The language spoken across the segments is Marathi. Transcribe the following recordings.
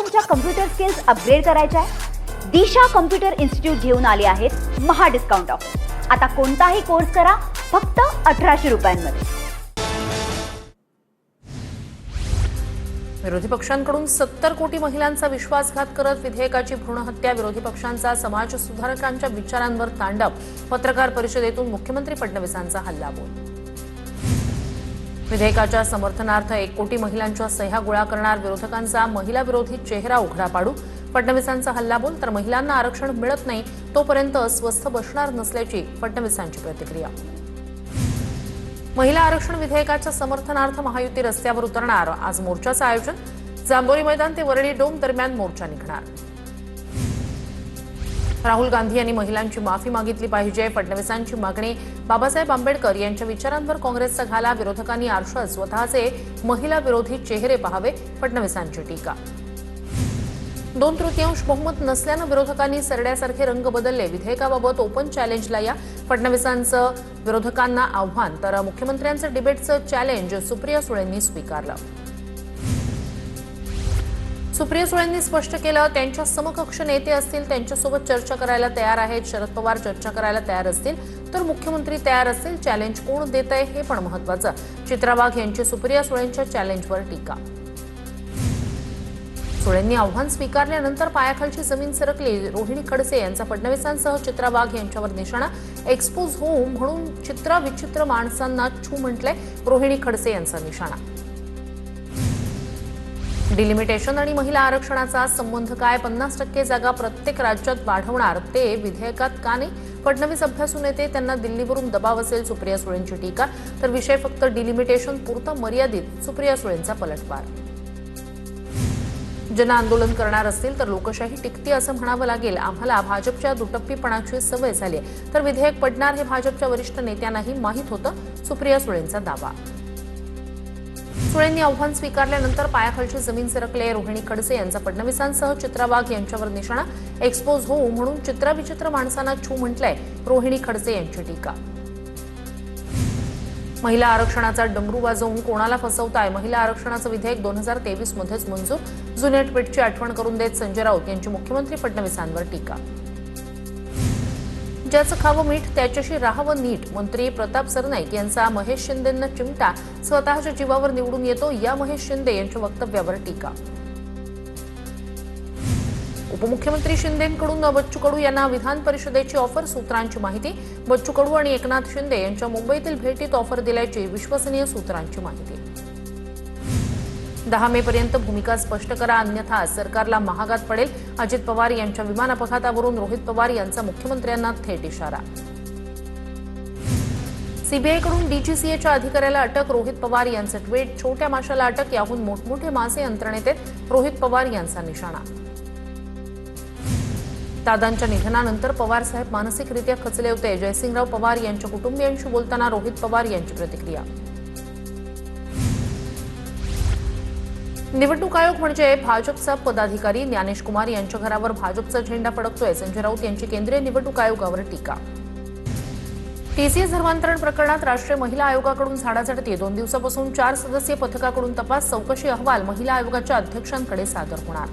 तुमच्या कम्प्युटर स्किल्स अपग्रेड करायच्या आहे? दिशा कम्प्युटर इन्स्टिट्यूट घेऊन आले आहेत महा डिस्काउंट ऑफर. आता कोणताही कोर्स करा फक्त 1800 रुपयांमध्ये. विरोधी पक्षांकडून 70 कोटी महिलांचा विश्वासघात करत विधेयकाची भ्रूणहत्या, विरोधी पक्षांचा समाज सुधारकांच्या विचारांवर तांडव, पत्रकार परिषदेतून मुख्यमंत्री फडणवीसांचा हल्लाबोल. विधेयकाच्या समर्थनार्थ 1 कोटी महिलांच्या सह्या गोळा करणार विरोधकांचा महिला विरोधी चेहरा उघडा पाडू, फडणवीसांचा हल्लाबोल. तर महिलांना आरक्षण मिळत नाही तोपर्यंत स्वस्थ बसणार नसल्याची फडणवीसांची प्रतिक्रिया. महिला आरक्षण विधेयकाच्या समर्थनार्थ महायुती रस्त्यावर उतरणार. आज मोर्चाचं आयोजन. जांभोरी मैदान ते वरळी डोम दरम्यान मोर्चा निघणार. राहुल गांधी यांनी महिलांची माफी मागितली पाहिजे, फडणवीसांची मागणी. बाबासाहेब आंबेडकर यांच्या विचारांवर काँग्रेसचा घाला, विरोधकांनी आरशात स्वतःचे महिला विरोधी चेहरे पाहावे, फडणवीसांची टीका. 2/3 बहुमत नसल्यानं विरोधकांनी सरड्यासारखे रंग बदलले, विधेयकाबाबत ओपन चॅलेंजला या, फडणवीसांचं विरोधकांना आव्हान. तर मुख्यमंत्र्यांचं डिबेटचं चॅलेंज सुप्रिया सुळेंनी स्वीकारलं. सुप्रिया सुळेंनी स्पष्ट केलं, त्यांच्या समकक्ष नेते असतील त्यांच्यासोबत चर्चा करायला तयार आहेत. शरद पवार चर्चा करायला तयार असतील तर मुख्यमंत्री तयार असतील. चॅलेंज कोण देत आहे हे पण महत्त्वाचं. चित्रा वाघ यांची सुप्रिया सुळेंच्या चॅलेंजवर टीका. सुळेंनी आव्हान स्वीकारल्यानंतर पायाखालची जमीन सरकली. रोहिणी खडसे यांचा फडणवीसांसह चित्रा वाघ यांच्यावर निशाणा. एक्सपोज होऊ म्हणून चित्रा विचित्र माणसांना छू म्हटलंय, रोहिणी खडसे यांचा निशाणा. डिलिमिटेशन आणि महिला आरक्षणाचा संबंध काय? 50% जागा प्रत्येक राज्यात वाढवणार, ते विधेयकात का नाही? फडणवीस अभ्यासू नेते, त्यांना दिल्लीवरून दबाव असेल, सुप्रिया सुळेंची टीका. तर विषय फक्त डिलिमिटेशन पुरतं मर्यादित, सुप्रिया सुळेंचा पलटवार. जन आंदोलन करणार असतील तर लोकशाही टिकते असं म्हणावं लागेल. आम्हाला भाजपच्या दुटप्पीपणाची सवय झाली, तर विधेयक पडणार हे भाजपच्या वरिष्ठ नेत्यांनाही माहीत होतं, सुप्रिया सुळेंचा दावा. सुळेंनी आव्हान स्वीकारल्यानंतर पायाखालची जमीन सरकले. रोहिणी खडसे यांचा फडणवीसांसह चित्रा वाघ यांच्यावर निशाणा. एक्सपोज होऊ म्हणून चित्रा विचित्र माणसांना छू म्हटलंय, रोहिणी खडसे यांची टीका. महिला आरक्षणाचा डमरू वाजवून कोणाला फसवताय? महिला आरक्षणाचं विधेयक 2023 मध्येच मंजूर. जुन्या ट्विटची आठवण करून देत संजय राऊत यांची मुख्यमंत्री फडणवीसांवर टीका. ज्याचं खावं मीठ त्याच्याशी राहावं नीट. मंत्री प्रताप सरनाईक यांचा महेश शिंदेंना चिमटा. स्वतःच्या जीवावर निवडून येतो या महेश शिंदे यांच्या वक्तव्यावर टीका. उपमुख्यमंत्री शिंदेंकडून बच्चू कडू यांना विधान परिषदेची ऑफर, सूत्रांची माहिती. बच्चू कडू आणि एकनाथ शिंदे यांच्या मुंबईतील भेटीत ऑफर दिल्याची विश्वसनीय सूत्रांची माहिती. 10 मे पर्यंत भूमिका स्पष्ट करा, अन्यथा सरकारला महागात पडेल. अजित पवार यांच्या विमान अपघातावरून रोहित पवार यांचा मुख्यमंत्र्यांना थेट इशारा. सीबीआयकडून डीजीसीएच्या अधिकाऱ्याला अटक, रोहित पवार यांचं ट्विट. छोट्या माशाला अटक, याहून मोठमोठे मासे यंत्रणेत आहेत, रोहित पवार यांचा निशाणा. दादांच्या निधनानंतर पवारसाहेब मानसिकरित्या खचले होते. जयसिंगराव पवार यांच्या कुटुंबियांशी बोलताना रोहित पवार यांची प्रतिक्रिया. निवडणूक आयोग म्हणजे भाजपचा पदाधिकारी. ज्ञानेश कुमार यांच्या घरावर भाजपचा झेंडा फडकतोय, संजय राऊत यांची केंद्रीय निवडणूक आयोगावर टीका. टीसीएस धर्मांतरण प्रकरणात राष्ट्रीय महिला आयोगाकडून झाडाझडती. 2 दिवसापासून 4 सदस्यीय पथकाकडून तपास, चौकशी अहवाल महिला आयोगाच्या अध्यक्षांकडे सादर होणार.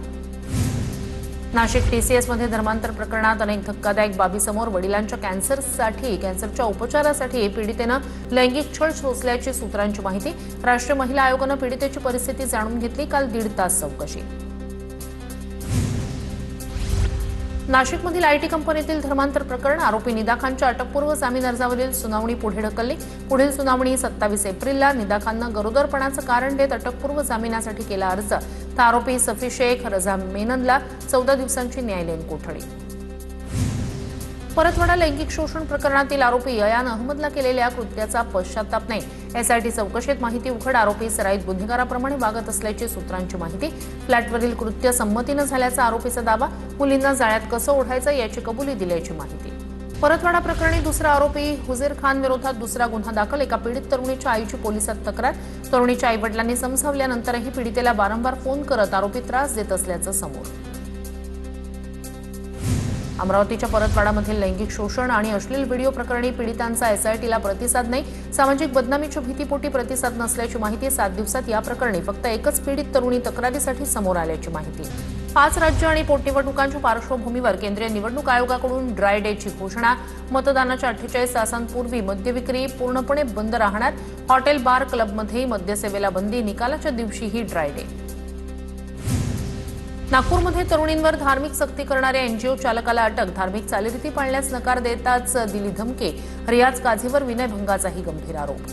नाशिक टीसीएसमध्ये धर्मांतर प्रकरणात अनेक धक्कादायक बाबीसमोर. वडिलांच्या कॅन्सरच्या उपचारासाठी पीडितेनं लैंगिक छळ सोसल्याची सूत्रांची माहिती. राष्ट्रीय महिला आयोगानं पीडितेची परिस्थिती जाणून घेतली. काल 1.5 तास चौकशी. नाशिकमधील आयटी कंपनीतील धर्मांतर प्रकरण. आरोपी निदा खानच्या अटकपूर्व जामीन अर्जावरील सुनावणी पुढे ढकलली. पुढील सुनावणी 27 एप्रिलला. निदा खाननं गरोदरपणाचं कारण देत अटकपूर्व जामिनासाठी केला अर्ज. तर आरोपी सफी शेख, रजा मेननला 14 दिवसांची न्यायालयीन कोठडी. परतवाडा लैंगिक शोषण प्रकरणातील आरोपी अयान अहमदला केलेल्या कृत्याचा पश्चाताप नाही. एसआयटी चौकशीत माहिती उघड. आरोपी सराईत गुन्हेगाराप्रमाणे वागत असल्याची सूत्रांची माहिती. फ्लॅटवरील कृत्य संमतीनं झाल्याचा आरोपीचा दावा. मुलींना जाळ्यात कसं ओढायचं याची कबुली दिल्याची माहिती. परतवाडा प्रकरणी दुसरा आरोपी हुजेर खान विरोधात दुसरा गुन्हा दाखल. एका पीडित तरुणीच्या आईची पोलिसात तक्रार. तरुणीच्या आईवडिलांनी समजावल्यानंतरही पीडितेला वारंवार फोन करत आरोपी त्रास देत असल्याचं समोर. अमरावतीच्या परतवाडामधील लैंगिक शोषण आणि अश्लील व्हिडिओ प्रकरणी पीडितांचा एसआयटीला प्रतिसाद नाही. सामाजिक बदनामीच्या भीतीपोटी प्रतिसाद नसल्याची माहिती. 7 दिवसात या प्रकरणी फक्त एकच पीडित तरुणी तक्रारीसाठी समोर आल्याची माहिती. 5 राज्य आणि पोटनिवडणुकांच्या पार्श्वभूमीवर केंद्रीय निवडणूक आयोगाकडून ड्राय डेची घोषणा. मतदानाच्या 48 तासांपूर्वी मद्य विक्री पूर्णपणे बंद राहणार. हॉटेल बार क्लबमध्ये मद्यसेवेला बंदी. निकालाच्या दिवशीही ड्राय डे. नागपूरमध्ये तरुणींवर धार्मिक सक्ती करणाऱ्या एनजीओ चालकाला अटक. धार्मिक चालीरीती पाळण्यास नकार देताच दिली धमकी. रियाज काझीवर विनयभंगाचाही गंभीर आरोप.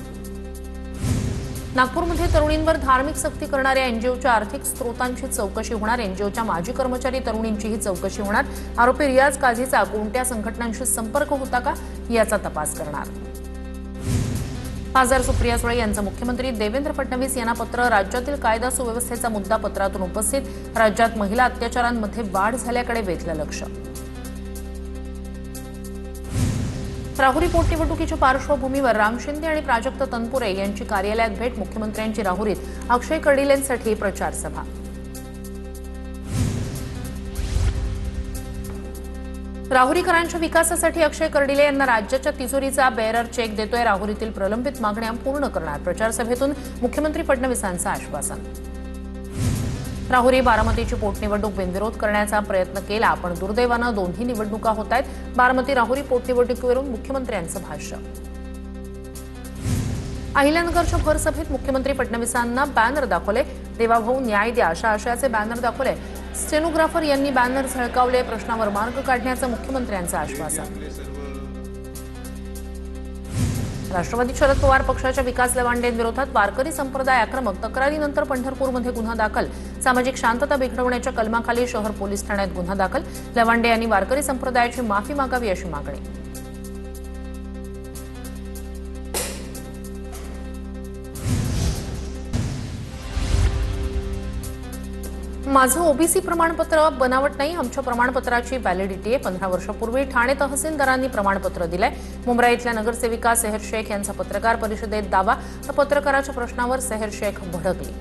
नागपूरमध्ये तरुणींवर धार्मिक सक्ती करणाऱ्या एनजीओच्या आर्थिक स्रोतांची चौकशी होणार. एनजीओच्या माजी कर्मचारी तरुणींचीही चौकशी होणार. आरोपी रियाज काझीचा कोणत्या संघटनांशी संपर्क होता का याचा तपास करणार. खासदार सुप्रिया सुळे यांचं मुख्यमंत्री देवेंद्र फडणवीस यांना पत्र. राज्यातील कायदा सुव्यवस्थेचा मुद्दा पत्रातून उपस्थित. राज्यात महिला अत्याचारांमध्ये वाढ झाल्याकडे वेधलं लक्ष. राहुरी पोटनिवडणुकीच्या पार्श्वभूमीवर राम शिंदे आणि प्राजक्त तनपुरे यांची कार्यालयात भेट. मुख्यमंत्र्यांची राहुरीत अक्षय कर्डिलेंसाठी प्रचार सभा. राहुरीकरांच्या विकासासाठी अक्षय कर्डिले यांना राज्याच्या तिजोरीचा बेअरर चेक देतोय. राहुरीतील प्रलंबित मागण्या पूर्ण करणार. प्रचार सभेतून मुख्यमंत्री फडणवीसांचं आश्वासन. राहुरी बारामतीची पोटनिवडणूक बिनविरोध करण्याचा प्रयत्न केला, पण दुर्दैवानं दोन्ही निवडणुका होत आहेत. बारामती राहुरी पोटनिवडणुकीवरून मुख्यमंत्र्यांचं भाष्य. अहिल्यानगरच्या भर सभेत मुख्यमंत्री फडणवीसांना बॅनर दाखवले. देवाभाऊ न्याय द्या अशा आशयाचे बॅनर दाखवले. स्टेनोग्राफर यांनी बॅनर झळकावले. प्रश्नावर मार्ग काढण्याचं मुख्यमंत्र्यांचं आश्वासन. राष्ट्रवादी शरद पवार पक्षाच्या विकास लवांडेंविरोधात वारकरी संप्रदाय आक्रमक. तक्रारीनंतर पंढरपूरमध्ये गुन्हा दाखल. सामाजिक शांतता बिघडवण्याच्या कलमाखाली शहर पोलीस ठाण्यात गुन्हा दाखल. लवांडे यांनी वारकरी संप्रदायाची माफी मागावी अशी मागणी. माझं ओबीसी प्रमाणपत्र बनावट नाही. आमच्या प्रमाणपत्राची व्हॅलिडिटी आहे. 15 वर्षापूर्वी ठाणे तहसीलदारांनी प्रमाणपत्र दिलंय. मुंब्रा इथल्या नगरसेविका सेहर शेख यांचा पत्रकार परिषदेत दावा. तर पत्रकाराच्या प्रश्नावर सेहर शेख भडकली.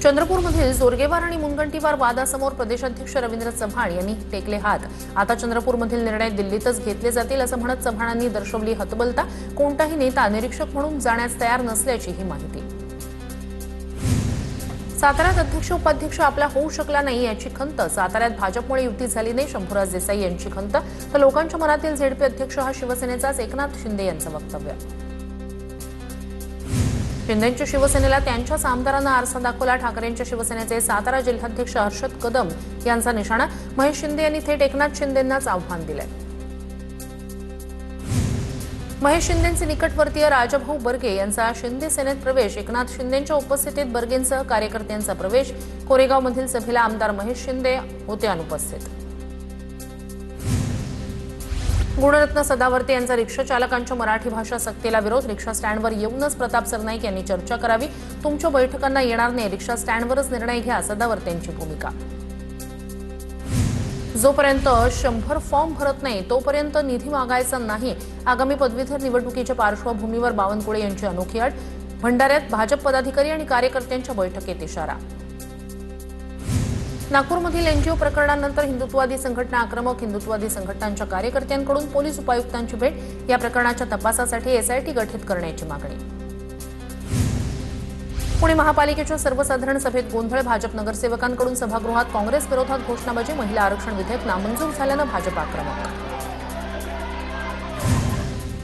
चंद्रपूरमधील जोरगेवार आणि मुनगंटीवार वादासमोर प्रदेशाध्यक्ष रवींद्र चव्हाण यांनी टेकले हात. आता चंद्रपूरमधील निर्णय दिल्लीतच घेतले जातील असं म्हणत चव्हाणांनी दर्शवली हतबलता. कोणताही नेता निरीक्षक म्हणून जाण्यास तयार नसल्याची ही माहिती. साताऱ्यात अध्यक्ष उपाध्यक्ष आपला होऊ शकला नाही याची खंत. साताऱ्यात भाजपमुळे युती झाली नाही शंभूराज देसाई यांची खंत. तर लोकांच्या मनातील झेडपी अध्यक्ष हा शिवसेनेचाच एकनाथ शिंदे यांचं वक्तव्य. शिंदेंच्या शिवसेनेला त्यांच्याच आमदारांना आरसा दाखवला. ठाकरेंच्या शिवसेनेचे सातारा जिल्हाध्यक्ष हर्षद कदम यांचा निशाणा. महेश शिंदे यांनी थेट एकनाथ शिंदेंनाच आव्हान दिलंय. महेश शिंदेंचे निकटवर्तीय राजाभाऊ बर्गे यांचा शिंदे सेनेत प्रवेश. एकनाथ शिंदेंच्या उपस्थितीत बर्गेंसह कार्यकर्त्यांचा प्रवेश. कोरेगावमधील सभेला आमदार महेश शिंदे होते अनुपस्थित. गुणरत्न सदावर्ते यांचा रिक्षा चालकांच्या मराठी भाषा सक्तीला विरोध. रिक्षा स्टँडवर येऊनच प्रताप सरनाईक यांनी चर्चा करावी. तुमच्या बैठकांना येणार नाही. रिक्षा स्टँडवरच निर्णय घ्या. सदावर्तेंची भूमिका. जोपर्यंत 100 फॉर्म भरत नाही तोपर्यंत निधी मागायचा नाही. आगामी पदवीधर निवडणुकीच्या पार्श्वभूमीवर बावनकुळे यांची अनोखी अट. भंडाऱ्यात भाजप पदाधिकारी आणि कार्यकर्त्यांच्या बैठकीत इशारा. नागपूरमधील एनजीओ प्रकरणानंतर हिंदुत्ववादी संघटना आक्रमक. हिंदुत्ववादी संघटनांच्या कार्यकर्त्यांकडून पोलीस उपायुक्तांची भेट. या प्रकरणाच्या तपासासाठी एसआयटी गठीत करण्याची मागणी. पुणे महापालिकेच्या सर्वसाधारण सभेत गोंधळ. भाजप नगरसेवकांकडून सभागृहात काँग्रेस विरोधात घोषणाबाजी. महिला आरक्षण विधेयक नामंजूर झाल्यानं भाजप आक्रमक.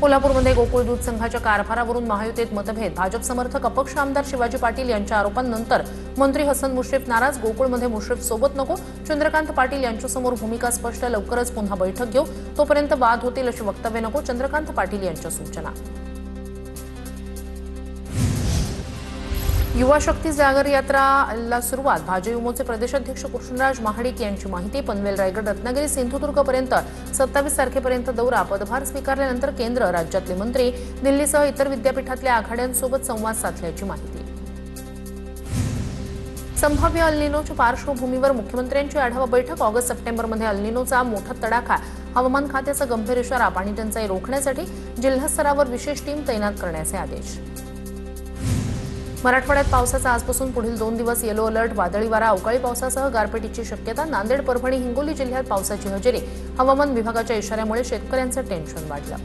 कोल्हापूरमध्ये गोकुळ दूध संघाच्या कारभारावरून महायुतीत मतभेद. भाजप समर्थक अपक्ष आमदार शिवाजी पाटील यांच्या आरोपांनंतर मंत्री हसन मुश्रीफ नाराज. गोकुळमध्ये मुश्रीफ सोबत नको. चंद्रकांत पाटील यांच्यासमोर भूमिका स्पष्ट. लवकरच पुन्हा बैठक घेऊ. तोपर्यंत वाद होतील अशी वक्तव्य नको. चंद्रकांत पाटील यांच्या सूचना. युवा शक्ती जागर यात्राला सुरुवात. भाजयुमोचे प्रदेशाध्यक्ष कृष्णराज महाडिक यांची माहिती. पनवेल रायगड रत्नागिरी सिंधुदुर्गपर्यंत 27 तारखेपर्यंत दौरा. पदभार स्वीकारल्यानंतर केंद्र राज्यातले मंत्री दिल्लीसह इतर विद्यापीठातल्या आघाड्यांसोबत संवाद साधल्याची माहिती. संभाव्य अल्निनोच्या पार्श्वभूमीवर मुख्यमंत्र्यांची आढावा बैठक. ऑगस्ट-सप्टेंबरमध्ये अल्निनोचा मोठा तडाखा. हवामान खात्याचा गंभीर इशारा. पाणी टंचाई रोखण्यासाठी जिल्हास्तरावर विशेष टीम तैनात करण्याचे आदेश. मराठवाड्यात पावसाचा आजपासून पुढील 2 दिवस येलो अलर्ट. वादळी वारा अवकाळी पावसासह गारपिटीची शक्यता. नांदेड परभणी हिंगोली जिल्ह्यात पावसाची हजेरी. हवामान विभागाच्या इशाऱ्यामुळे शेतकऱ्यांचं टेन्शन वाढलं.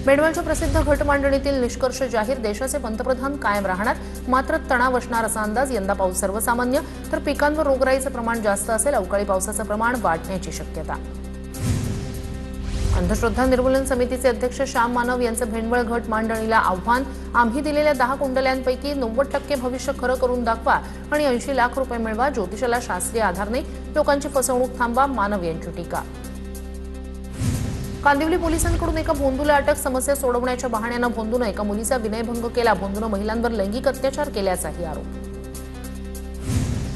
बेंडवलच्या प्रसिद्ध घट मांडणीतील निष्कर्ष जाहीर. देशाचे पंतप्रधान कायम राहणार, मात्र तणाव असणार असा अंदाज. यंदा पाऊस सर्वसामान्य, तर पिकांवर रोगराईचं प्रमाण जास्त असेल. अवकाळी पावसाचं प्रमाण वाढण्याची शक्यता. अंधश्रद्धा निर्मूलन समितीचे अध्यक्ष श्याम मानव यांचं भेंडवळ घट मांडणीला आव्हान. आम्ही दिलेल्या 10 कुंडल्यांपैकी 90% भविष्य खरं करून दाखवा आणि 80 लाख रुपये मिळवा. ज्योतिषाला शास्त्रीय आधार नाही, लोकांची फसवणूक थांबवा. मानव यांची टीका. कांदिवली पोलिसांकडून एका भोंदूला अटक. समस्या सोडवण्याच्या बहाण्यानं भोंदूनं एका मुलीचा विनयभंग केला. भोंदूनं महिलांवर लैंगिक अत्याचार केल्याचाही आरोप.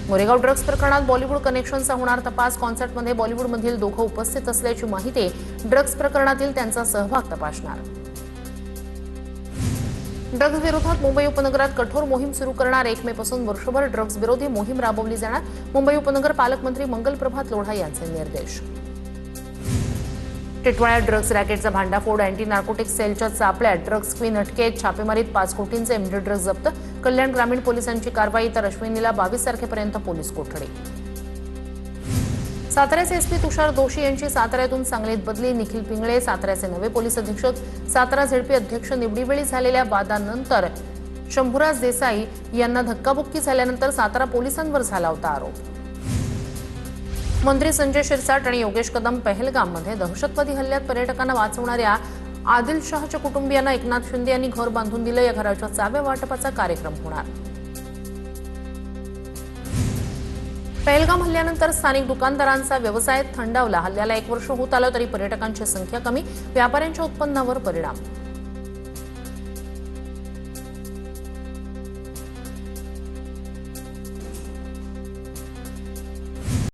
मोरेगाव ड्रग्ज प्रकरणात बॉलिवूड कनेक्शनचा होणार तपास. कॉन्सर्टमध्ये बॉलिवूडमधील दोघं उपस्थित असल्याची माहिती. ड्रग्ज प्रकरणातील त्यांचा सहभाग तपासणार. ड्रग्ज विरोधात मुंबई उपनगरात कठोर मोहीम सुरू करणार. 1 मे पासून वर्षभर ड्रग्ज विरोधी मोहीम राबवली जाणार. मुंबई उपनगर पालकमंत्री मंगलप्रभात लोढा यांचे निर्देश. टिटवाळ्यात ड्रग्ज रॅकेटचा भांडाफोड. अँटी नार्कोटिक्स सेलच्या चापल्यात ड्रग्ज क्वीन अटकेत. छापेमारीत 5 कोटींचे एमडी ड्रग्ज जप्त. कल्याण ग्रामीण पोलिसांची कारवाई. तर अश्विनीला 22 तारखेपर्यंत पोलीस कोठडी. साताऱ्याचे एसपी तुषार दोशी यांची साताऱ्यातून सांगलीत बदली. निखिल पिंगळे साताऱ्याचे नवे पोलीस अधीक्षक. सातारा झेडपी अध्यक्ष निवडीवेळी झालेल्या वादानंतर शंभूराज देसाई यांना धक्काबुक्की झाल्यानंतर सातारा पोलिसांवर झाला होता आरोप. मंत्री संजय शिरसाट आणि योगेश कदम पहलगाममध्ये दहशतवादी हल्ल्यात पर्यटकांना वाचवणाऱ्या आदिल शहाच्या कुटुंबियांना एकनाथ शिंदे यांनी घर बांधून दिलं. या घराच्या चाव्या वाटपाचा कार्यक्रम होणार. पहलगाम हल्ल्यानंतर स्थानिक दुकानदारांचा व्यवसाय थंडावला. हल्ल्याला 1 वर्ष होत आलं तरी पर्यटकांची संख्या कमी. व्यापाऱ्यांच्या उत्पन्नावर परिणाम.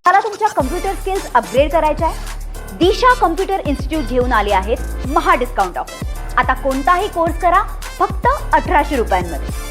मला तुमच्या कम्प्युटर स्किल्स अपग्रेड करायच्या आहे? दिशा कम्प्युटर इन्स्टिट्यूट घेऊन आले आहेत महा डिस्काउंट ऑफर. आता कोणताही कोर्स करा फक्त 1800 रुपयांमध्ये.